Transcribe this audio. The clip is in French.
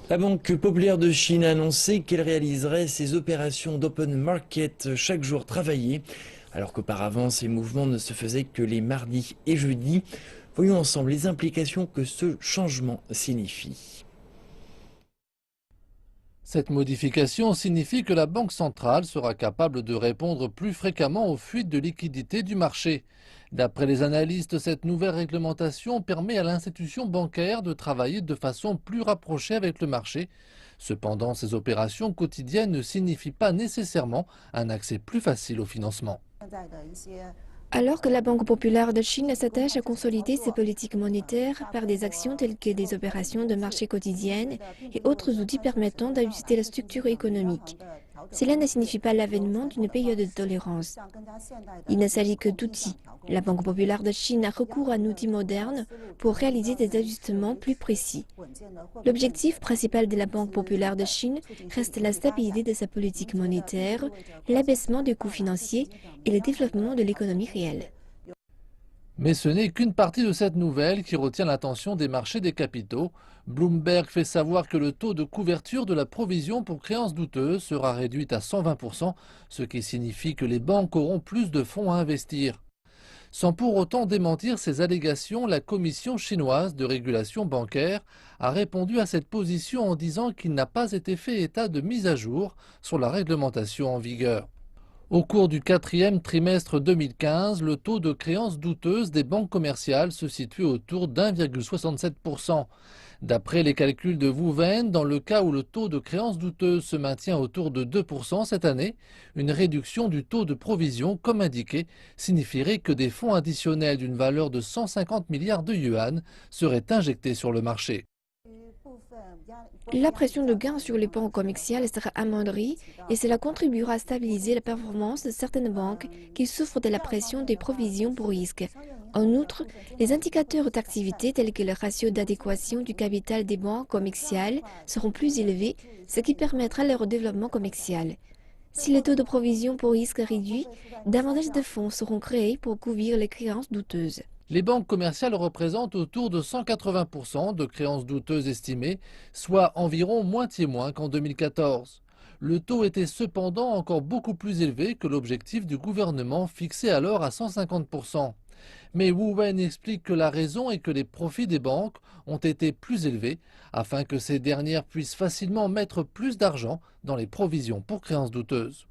La Banque populaire de Chine a annoncé qu'elle réaliserait ses opérations d'open market chaque jour travaillé, alors qu'auparavant ces mouvements ne se faisaient que les mardis et jeudis. Voyons ensemble les implications que ce changement signifie. Cette modification signifie que la Banque centrale sera capable de répondre plus fréquemment aux fuites de liquidités du marché. D'après les analystes, cette nouvelle réglementation permet à l'institution bancaire de travailler de façon plus rapprochée avec le marché. Cependant, ces opérations quotidiennes ne signifient pas nécessairement un accès plus facile au financement. Alors que la Banque populaire de Chine s'attache à consolider ses politiques monétaires par des actions telles que des opérations de marché quotidiennes et autres outils permettant d'ajuster la structure économique, cela ne signifie pas l'avènement d'une période de tolérance. Il ne s'agit que d'outils. La Banque populaire de Chine a recours à un outil moderne pour réaliser des ajustements plus précis. L'objectif principal de la Banque populaire de Chine reste la stabilité de sa politique monétaire, l'abaissement des coûts financiers et le développement de l'économie réelle. Mais ce n'est qu'une partie de cette nouvelle qui retient l'attention des marchés des capitaux. Bloomberg fait savoir que le taux de couverture de la provision pour créances douteuses sera réduit à 120%, ce qui signifie que les banques auront plus de fonds à investir. Sans pour autant démentir ces allégations, la Commission chinoise de régulation bancaire a répondu à cette position en disant qu'il n'a pas été fait état de mise à jour sur la réglementation en vigueur. Au cours du quatrième trimestre 2015, le taux de créances douteuses des banques commerciales se situe autour d'1,67%. D'après les calculs de Wouwen, dans le cas où le taux de créances douteuses se maintient autour de 2% cette année, une réduction du taux de provision, comme indiqué, signifierait que des fonds additionnels d'une valeur de 150 milliards de yuan seraient injectés sur le marché. La pression de gain sur les banques commerciales sera amoindrie et cela contribuera à stabiliser la performance de certaines banques qui souffrent de la pression des provisions pour risque. En outre, les indicateurs d'activité tels que le ratio d'adéquation du capital des banques commerciales seront plus élevés, ce qui permettra leur développement commercial. Si le taux de provision pour risque est réduit, davantage de fonds seront créés pour couvrir les créances douteuses. Les banques commerciales représentent autour de 180% de créances douteuses estimées, soit environ moitié moins qu'en 2014. Le taux était cependant encore beaucoup plus élevé que l'objectif du gouvernement fixé alors à 150%. Mais Wu Wen explique que la raison est que les profits des banques ont été plus élevés afin que ces dernières puissent facilement mettre plus d'argent dans les provisions pour créances douteuses.